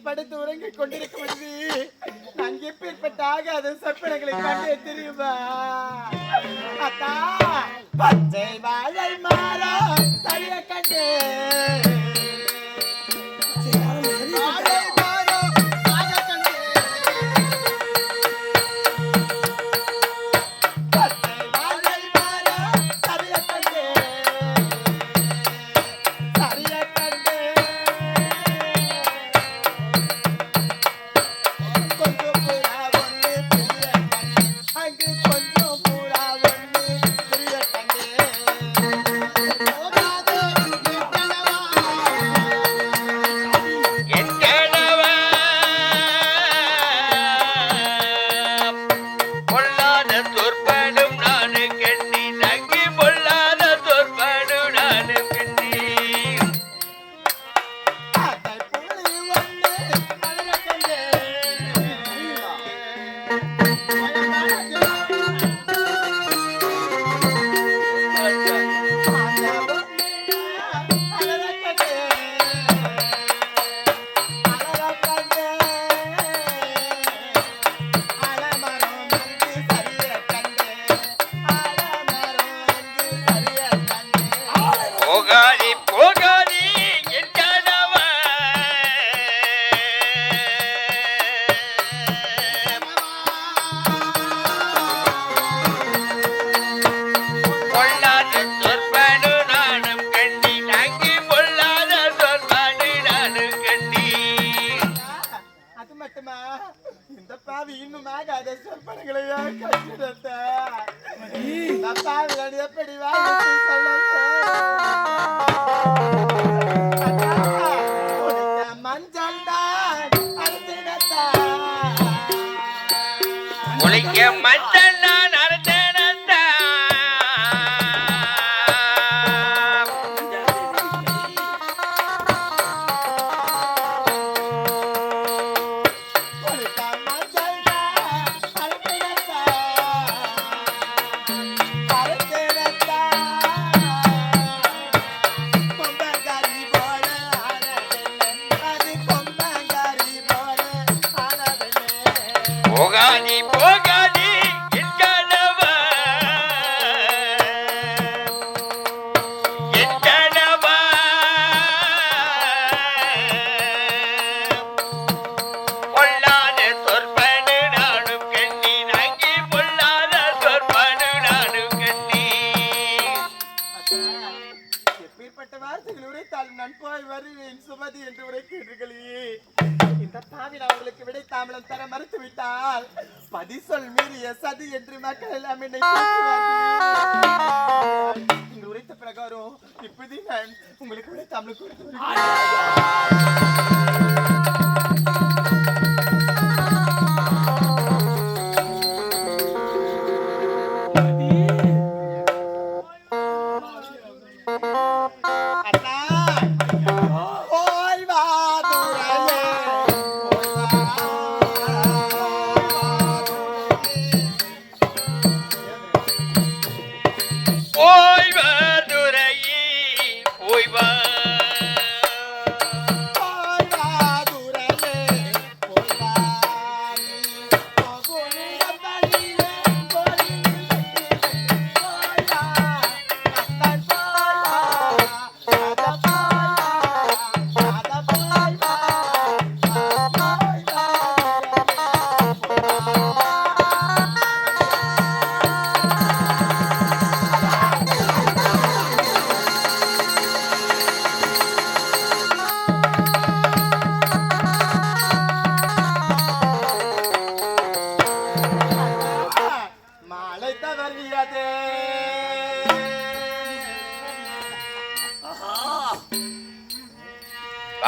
படுத்து உறங்கிக் கொண்டிருக்கும் நான் எப்பேற்பட்டாக அது சொப்பனங்களை கண்டே தெரியுமா அத்தா பச்சை வாழை மாறம் சரிய கண்டே பதிசொல் மீறிய சதி என்று மக்கள் எல்லாம் என்னை உரைத்த பிரகாரம் இப்படி நான் உங்களுக்கு விட தமிழுக்கு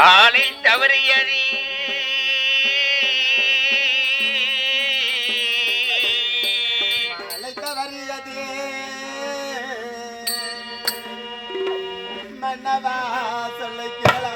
ஆளை தவறியதி மாலை தவறியது மன்னவா சொல்லுகிறா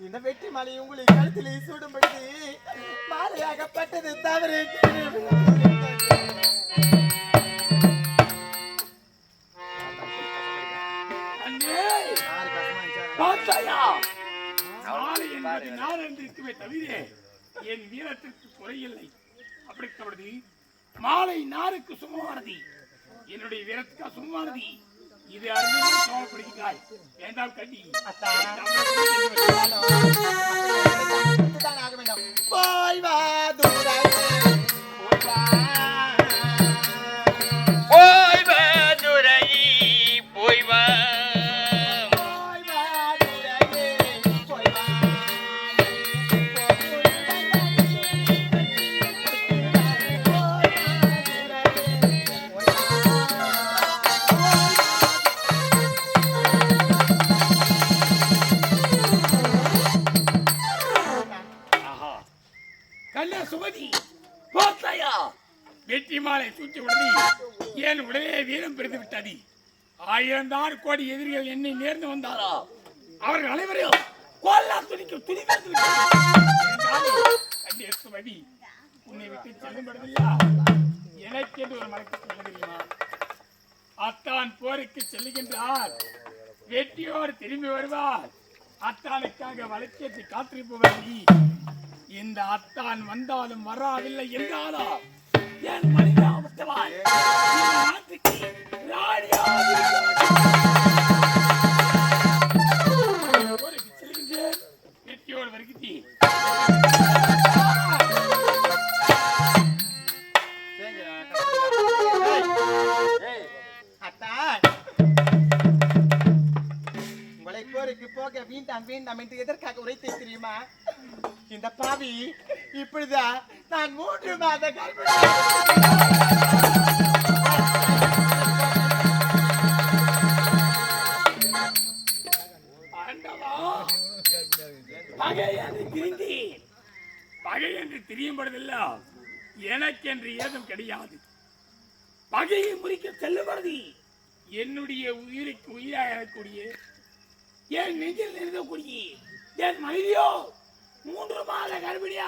இந்த வெற்றி மாலை உங்களை கழுத்திலே சூடும்படி மாலையாகப்பட்டது தவறு. என் வீரத்திற்கு குறையில்லை. அப்படிப்பட்டது மாலை நாருக்கு சுமமானது, என்னுடைய வீரத்துக்கா சுமமானது. இது அருமையாக சமப்படுகிறாய். வேண்டாம் கண்ணி, போய் வா வெற்றி மாலை சூழ்ச்சி உடனே என் உடனே வீரம் பெருத்து விட்டது. 1000 கோடி எதிரிகள் என்னை நேர்ந்து வந்தாரா அவர்கள் அனைவரையும் கொல்லா துணிக்கும் துணிக்கிறது. உன்னை விட்டு செல்லும்படுதில்லையா? எனக்கு என்று ஒரு மலைக்கு சொல்ல தெரியுமா? அத்தான் போருக்கு செல்லுகின்றார், வெற்றியோடு திரும்பி வருவார். அத்தானுக்காக வழக்கேற்றி காத்திருப்பவர் நீ. இந்த அத்தான் வந்தாலும் வராவில்லை என்றாலும் என் மனிதாபத்தவான் நாட்டுக்கு செல்கின்றேன். வெற்றியோடு வருகிறீ உங்களை போருக்கு போக வீண்டாம் வீண்டாம் என்று எதற்காக உரைத்தே தெரியுமா? இந்த பாவி இப்படிதான் நான் 3 மாத பகை என்று திரியும்படுதில்ல. எனக்கு என்று ஏதும் கிடையாது. பகையை முறிக்க செல்லும்படுதி என்னுடைய உயிருக்கு உயிராகக்கூடிய என் நெஞ்சில் இருக்கக்கூடிய என் மனைவியோ 3 மாத கர்ப்பிணியா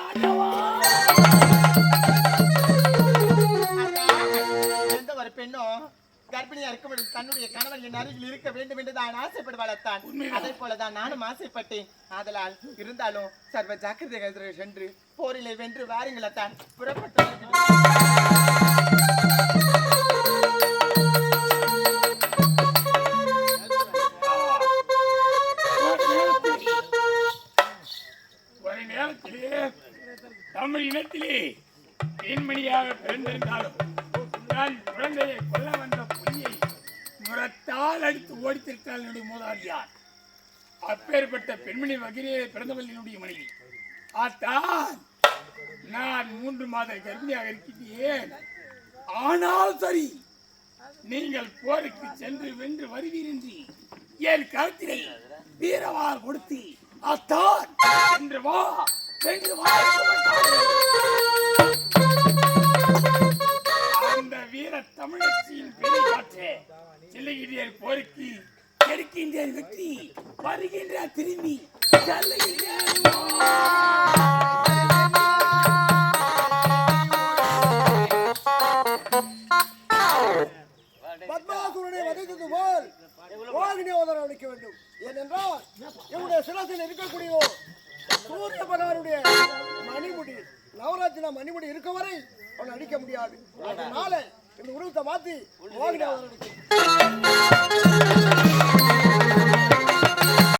எந்த ஒரு பெண்ணும் கர்ப்பிணியா இருக்கும் தன்னுடைய கணவன் என் அருகில் இருக்க வேண்டும் என்று தான் ஆசைப்படுவாளத்தான். அதே போலதான் நானும் ஆசைப்பட்டேன். ஆதலால் இருந்தாலும் சர்வ ஜாக்கிரதை சென்று போரிலே வென்று வாருங்களத்தான் புறப்பட்டு ஒரு நேரத்திலே தமிழ் இனத்திலே பெண்மணியாக பிறந்திருந்தாலும் நான் குழந்தையை கொல்ல வந்த பொய்யை முரத்தால் அடித்து ஓடித்திருக்கிறாள் என்னுடைய மூதாதியார். அப்பேற்பட்ட பெண்மணி வகையிலே பிறந்தவள் என்னுடைய மனைவி. ஆத்தான் நான் 3 மாத கர்ப்பிணியாக இருக்கின்றேன். ஆனால் சரி, நீங்கள் போருக்கு சென்று வென்று வருவீரின்றி என் கருத்தினை வீரவாள் கொடுத்து அத்தான் என்று வா வென்று வா. அந்த வீர தமிழச்சியின் பெரிய காற்று செல்லுகின்றேன் போருக்கு எடுக்கின்றேன் வெற்றி வருகின்ற திரும்பி செல்லுகின்றேன். பத்மாசுரனை வதைத்தது போல் வாகினியோதனை அளிக்க வேண்டும். ஏனென்றால் என்னுடைய சிரசில் இருக்கக்கூடிய சூரிய பகவானுடைய மணிமுடி நவராத்திரி மணிமுடி இருக்க வரை அவனை அடிக்க முடியாது. அதனால இந்த உருவத்தை மாத்தி வாகினியோதனை அடிக்க